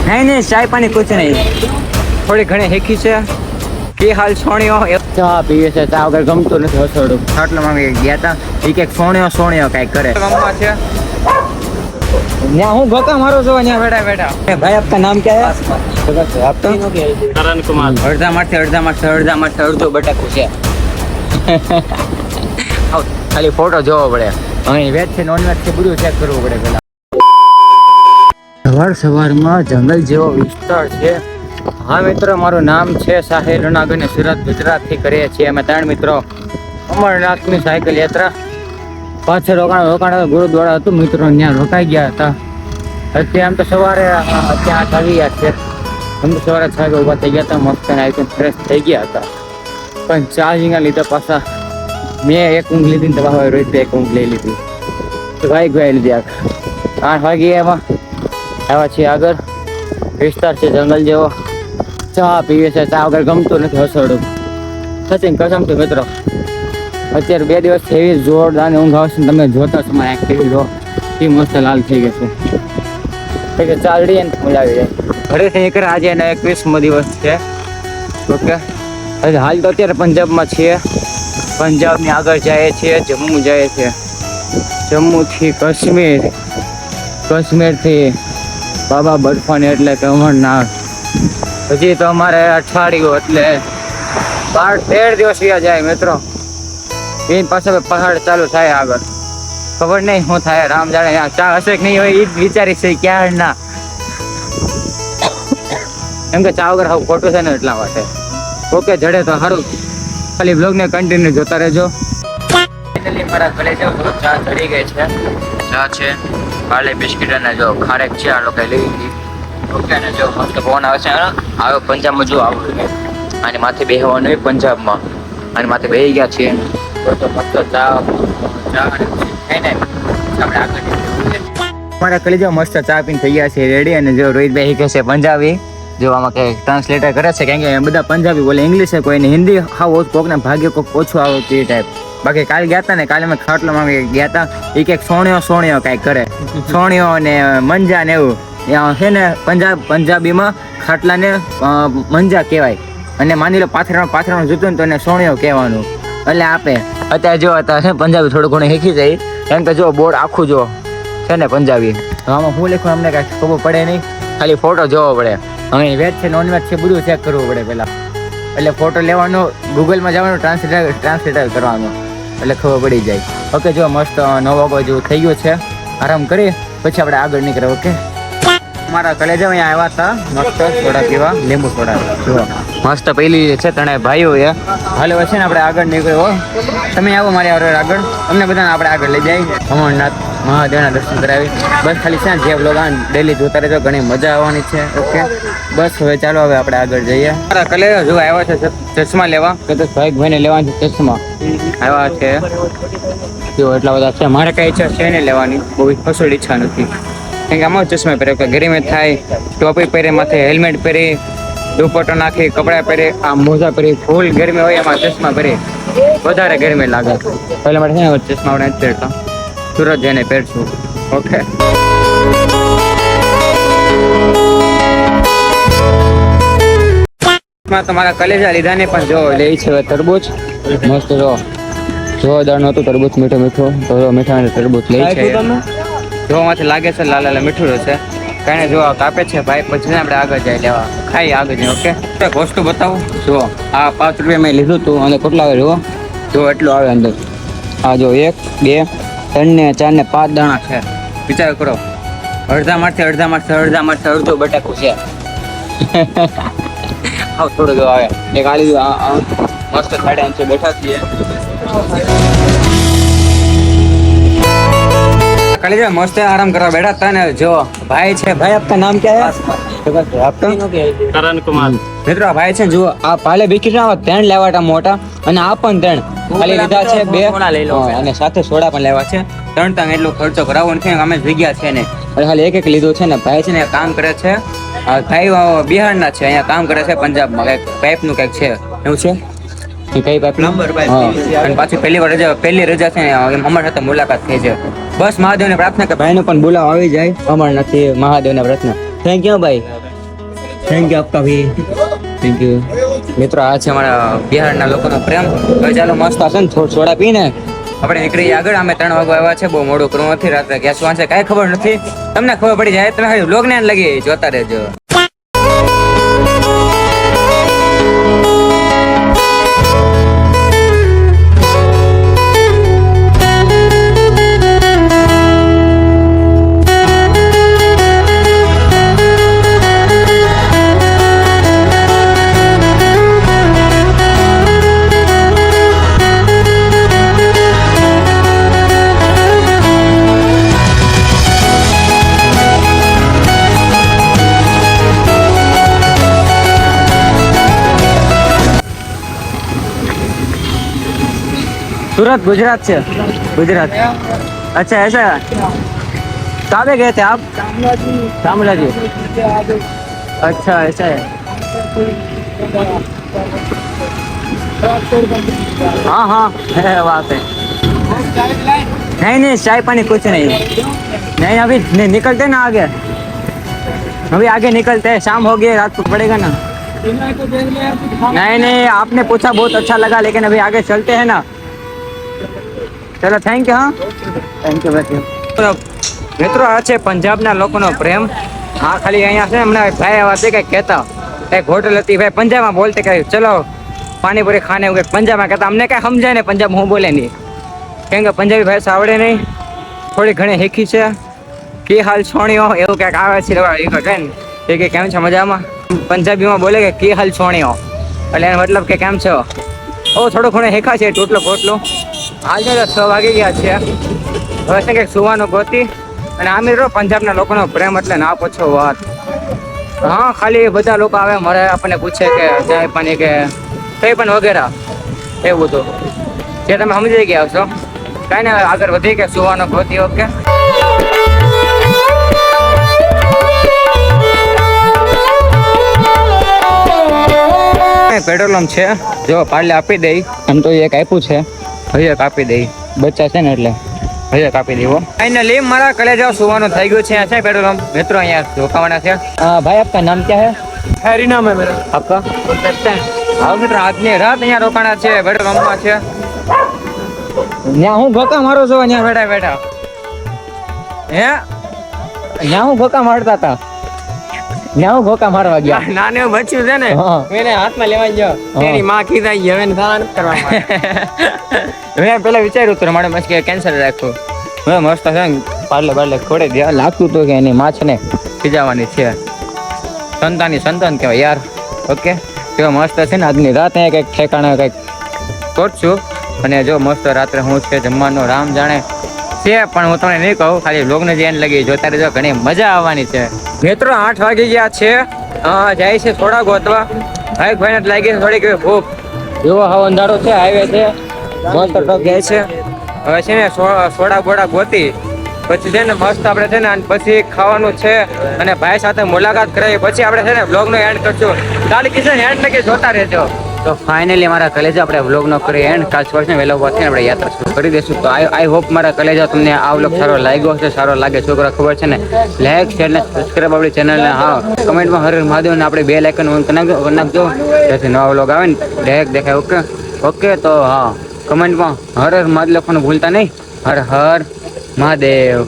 नहीं चाय पानी कुछ नहीं, थोड़ी घणी हेखी છે કે હાલ સોણિયો ચા પીવે છે, ચા વગર ગમતું નથી હસોડું. ખાટલામાં ગયા હતા એ કે સોણિયો કઈ કરે રમવા છે ત્યાં. હું ગોતા મારો છો ત્યાં બેઠા બેઠા. ભાઈ આપકા નામ क्या है? આપકા करण कुमार. અડધા માટે અડધો બટાકું છે. ખાલી ફોટો જોવો પડે. અહીં વેજ છે નોન વેજ છે બધું ચેક કરવું પડે પેલા. સવારમાં જંગલ જેવો વિસ્તાર છે. હા મિત્રો, મારું નામ છે સાહિલ રણાગર અને સુરત ગુજરાતથી કરીએ છીએ અમે 3 મિત્રો અમરનાથની સાયકલ યાત્રા. પાછળ રોકાણ ગુરુદ્વારા હતું મિત્રો, ત્યાં રોકાઈ ગયા હતા. અત્યારે આમ તો સવારે ત્યાં આવી ગયા છે. આમ તો સવારે 6 વાગે ઊભા થઈ ગયા હતા, મસ્ત આવીને ફ્રેશ થઈ ગયા હતા. પણ ચાર્જિંગના લીધે પાછા મેં એક ઊંઘ લીધી ને તો રોહિત એક ઊંઘ લઈ લીધી તો ભાઈ ગઈ લીધી. 8 વાગે એમાં આવ્યા છીએ આગળ. વિસ્તાર છે જંગલ જેવો. ચા પીવે છે, ચા વગર ગમતું નથી હસોડું. સચિન કસમથી મિત્રો, અત્યારે 2 દિવસથી એવી જોરદાર ઊંઘ આવશે ને તમે જોતા છો મારી આંખ જો એ મસ્ત લાલ થઈ ગઈ છે. ચાલડી ને મજા આવી જાય. ઘરેથી નીકળે આજે એનો 21મો દિવસ છે. ઓકે, હાલ તો અત્યારે પંજાબમાં છીએ. પંજાબની આગળ જાય છે, જમ્મુ જાય છે. જમ્મુથી કાશ્મીરથી બાબા બર્ફાની એટલે કે અમરનાથ. હજી તો અમારે અઠવાડિયું એટલે 12-13 દિવસ વ્યા જાય મિત્રો. એની પાસે પહાડ ચાલુ થાય આગળ. ખબર નહીં શું થાય, રામ જાણે. ચા હશે કે નહીં હોય એ જ વિચારી છે ક્યાં ના. એમ કે ચા વગર ખોટું છે ને એટલા માટે. ઓકે, જડે તો સારું. ખાલી બ્લોગને કન્ટિન્યુ જોતા રહેજો. મારા ઘરે જાઉં તો ચા ચડી ગઈ છે. ચા છે, પાર્લે બિસ્કિટ અને જો ખારેક છે. આ લોકો લઈ લીધી. ઓકે, અને જો મસ્ત પવન આવે છે. આવે પંજાબમાં જો આવું આની માથે બેહવાનું હોય પંજાબમાં. આની માથે બેસી ગયા છીએ તો મસ્ત ચા ખાઈને આપણે આગળ મારા કલી જો મસ્ત ચા પીને થઈ ગયા છે રેડી. અને જો રોહિતભાઈ કહે છે પંજાબી, જો આમાં કે ટ્રાન્સલેટર કરે છે કારણ કે બધા પંજાબી બોલે, ઇંગ્લિશ છે કોઈને હિન્દી હા કોકને ભાગ્ય કોક ઓછું આવતું એ ટાઈપ. બાકી કાલે ગયા હતા ને, કાલે અમે ખાટલામાં ગયા હતા એ કંઈક સોણિયો કાંઈક કરે. સોણિયો ને મંજા ને એવું છે ને. પંજાબીમાં ખાટલાને મંજા કહેવાય. અને માની લો પાથરાનું જૂતું ને તો એને સોણિયો કહેવાનું એટલે આપે. અત્યારે જો અત્યારે પંજાબી થોડું ઘણું શીખી જાય કેમ કે જો બોર્ડ આખું જો છે ને પંજાબી. આમાં હું લખું અમને કાંઈ ખબર પડે નહીં, ખાલી ફોટો જોવો પડે. અહીં વેજ છે નોન વેજ છે બધું ચેક કરવું પડે પહેલાં. એટલે ફોટો લેવાનો, ગૂગલમાં જવાનું, ટ્રાન્સલેટર કરવાનું એટલે ખબર પડી જાય. ઓકે, જો મસ્ત 9 વાગ્યા જેવું થઈ ગયું છે. આરામ કરી પછી આપણે આગળ નીકળે. ઓકે, મારા કલેજા અહીંયા આવ્યા હતા મસ્ત સોડા પીવા, લીંબુ સોડા. જો મસ્ત પેલી છે 3 ભાઈઓ એ. હાલ હવે છે ને આપણે આગળ નીકળ્યો. તમે આવો મારી આગળ, અમને બધાને આપણે આગળ લઈ જાય અમરનાથ મહાદેવના દર્શન કરાવી. બસ ખાલી છે ને જે બ્લોગ ડેલી જોતા રહેજો, ઘણી મજા આવવાની છે. ઓકે, બસ હવે ચાલો હવે આપણે આગળ જઈએ. મારા કલેજા જો આવ્યા છે ચશ્મા લેવા, કે તો ભાઈને લેવાના છે ચશ્મા આવ્યા છે. જો એટલા બધા છે. મારે કઈ ઈચ્છા છે ને લેવાની, બહુ કશું ઈચ્છા નથી. કેમ કે આમાં ચશ્મા પહેરે કે ગરમી થાય, ટોપી પહેરે, માથે હેલ્મેટ પહેરી, દુપટ્ટો નાખી, કપડાં પહેરે, આ મોજા પહેરી, ફૂલ ગરમી હોય એમાં ચશ્મા પહેરી, વધારે ગરમી લાગે. એટલે માટે છે ને ચશ્મા આપણે નથી પહેરતા, સુરત જઈને પહેરશું. ઓકે, તમારા કલેજા લીધા ને પણ જો લે છે તરબૂચ મસ્ત. જોરદાર નહોતું તરબૂચ, મીઠું તો મીઠા તરબૂચ લે છે. જોવામાંથી લાગે છે લાલ મીઠું છે. કાંઈ જો કાપે છે ભાઈ, પછી આપણે આગળ જાય લેવા, ખાઈ આગળ જાય. ઓકે, એક વસ્તુ બતાવું. જો આ 5 રૂપિયા મેં લીધું હતું અને કેટલા આવે જો એટલું આવે અંદર. આ જો 1 2 3 ને 4 ને 5 દાણા છે. વિચાર કરો, અડધામાંથી અડધો બટાકું છે. આવ થોડું જો આવે એક આ લીધું. મસ્ત ખાડે છે, બેઠા છીએ. कलेजा मस्त आराम કરવા બેઠા હતા ને. જો ભાઈ છે, ભાઈ આપકા નામ क्या है? આપકા करण कुमार. મિત્રો ભાઈ છે જુઓ, આ પાલે બિસ્કિટ ના 3 લેવાટા મોટા અને આ પણ 3 ખાલી લીધા છે 2 અને સાથે સોડા પણ લેવા છે. 3 એટલો ખર્ચો કરાવવો નથી, અમે જગ્યા છે ને ખાલી એક લીધો છે ને. ભાઈ છે ને કામ કરે છે, ભાઈ બિહારના છે, અહીંયા કામ કરે છે પંજાબમાં, કઈક પાઇપ નું કઈક છે એવું છે. કઈ પાઇપ નંબર અને પાછી પહેલી રજા છે અમારી સાથે મુલાકાત થઈ છે. બસ મહાદેવને પ્રાર્થના કે ભાઈને પણ બોલાવ આવી જાય. અમાર નથી મહાદેવને પ્રાર્થના. થેન્ક યુ ભાઈ. થેન્ક યુ આપકા ભી થેન્ક યુ. મિત્રો આ છે અમારા બિહારના લોકોનો પ્રેમ. હવે ચાલો મસ્ત હશે ને થોડું સોડા પીને આપણે નીકળી આગળ. અમે 3 વાગવા આવ્યા છે, બહુ મોડું કરવું નથી. રાત્રે ગેસ વાંચે કાંઈ ખબર નથી, તમને ખબર પડી જાય. તમે વ્લોગને લગી જોતા રહેજો. सूरत गुजरात से. गुजरात. अच्छा ऐसा. कहाँ पे गए थे आप? शामला जी. अच्छा ऐसा है. हाँ हाँ है वहाँ पे. नहीं चाय पानी कुछ नहीं. नहीं अभी निकलते ना आगे. अभी आगे निकलते हैं, शाम हो गई, रात को पड़ेगा ना. नहीं आपने पूछा बहुत अच्छा लगा, लेकिन अभी आगे चलते हैं ना. ચલો થેન્ક યુ. હા થેન્ક યુ ભાઈ. મિત્રો આ છે પંજાબના લોકોનો પ્રેમ. હા ખાલી અહીંયા છે હમણાં ભાઈ આવા છે કંઈક કહેતા, કંઈક હોટલ હતી ભાઈ પંજાબમાં બોલતે કે ચલો પાણીપુરી ખાને એવું કંઈક પંજાબમાં કહેતા. અમને કાંઈ સમજાય ને પંજાબ હું બોલે નહીં, કેમ કે પંજાબી ભાષા આવડે નહીં, થોડી ઘણી શીખી છે. કે હાલ છોણીઓ એવું કંઈક આવે છે એ કે કેમ છે મજામાં. પંજાબીમાં બોલે કે કે હાલ છોણીઓ, એટલે એનો મતલબ કે કેમ છો. ઓ થોડું ઘણું શીખા છે ટોટલો પોટલું. આજે તો 6 વાગી ગયા છે. હવે છે કંઈક સુવાનું ગોતી. અને આ મિત્રો પંજાબના લોકોનો પ્રેમ એટલે ના પૂછો વાત. હા ખાલી બધા લોકો આવે મારે આપણને પૂછે કે ચાય પાણી કે કંઈ પણ વગેરે એવું બધું જે તમે સમજી ગયા છો. કાંઈ ને આગળ વધી કે સુવાનો ગોતી. ઓકે પેટ્રોલ પંપ છે જો પાર્લે આપી દઈ. આમ તો એક આપ્યું છે, હવે કાપી દઈ. બચ્ચા છે ને એટલે હવે કાપી દેવો. ફાઇનલી મારા કલેજા સુવાનું થઈ ગયું છે. છે પેટ્રોલ પંપ મિત્રો અહીંયા રોકાવાના છે. ભાઈ આપકા નામ ક્યાં હે? हैरी नाम है मेरा. आपका? હા મિત્રો આજની રાત અહીંયા રોકાણા છે પેટ્રોલ પંપમાં છે. ત્યાં હું ભોકા મારો છો અહીંયા બેઠા બેઠા હે? ત્યાં હું ભોકા મારતા હતા. ત્યાં હું ભોકા મારવા ગયા. નાને બચ્યું છે ને એને હાથમાં લેવા ગયો, તેની માં કીધાઈ હવે ધાન કરવા. મેં પેલા વિચાર્યું હતું મારે મસ્ત કેન્સર રાખ્યું. હવે મસ્ત છે ને પાર્લે ખોડે દે. લાગતું હતું કે એની માં છે ને ખીજાવાની છે. સંતાન કહેવાય યાર. ઓકે જો મસ્ત છે ને આજની રાત અહીંયા કંઈક ઠેકાણે કંઈક ગોઠશું. અને જો મસ્ત રાત્રે હું છે જમવાનો રામ જાણે છે, પણ હું તમને નહીં કહું, ખાલી બ્લોગને જે એને લગી જોતા રહેજો, ઘણી મજા આવવાની છે. મિત્રો 8 વાગી ગયા છે. જાય છે થોડા ગોતવા. ભાઈને લાગી છે થોડીક ભૂખ. જેવો હાવ અંધારો છે, હાઈવે છે, મસ્ત ટ્રક જાય છે. હવે છે ને સોડા બોડા ગોતી પછી છે ને મસ્ત આપણે છે ને પછી ખાવાનું છે અને ભાઈ સાથે મુલાકાત કરાવી પછી આપણે છે ને બ્લોગનો એન્ડ કરશું. કાલે કિશન એન્ડ લગી જોતા રહેજો. તો ફાઇનલી મારા કલેજા આપણે વ્લોગનો કરી એન્ડ. કાલ સવારે વહેલો પહોંચીને આપણે યાત્રા શરૂ કરી દઈશું. તો આઈ હોપ મારા કલેજા તમને આ વ્લોગ સારો લાગ્યો હશે. સારો લાગે છોકરા ખબર છે ને લાઈક શેર ને સબસ્ક્રાઈબ આપણી ચેનલને. હા કમેન્ટમાં હર હર મહાદેવ ને આપણે બેલ આઇકન ઓન કરી નાખજો જેથી નવા વ્લોગ આવે ને ડાયરેક્ટ દેખાય. ઓકે તો હા કમેન્ટમાં હર હર મહાદેવ લખવાનું ભૂલતા નહીં. હર હર મહાદેવ.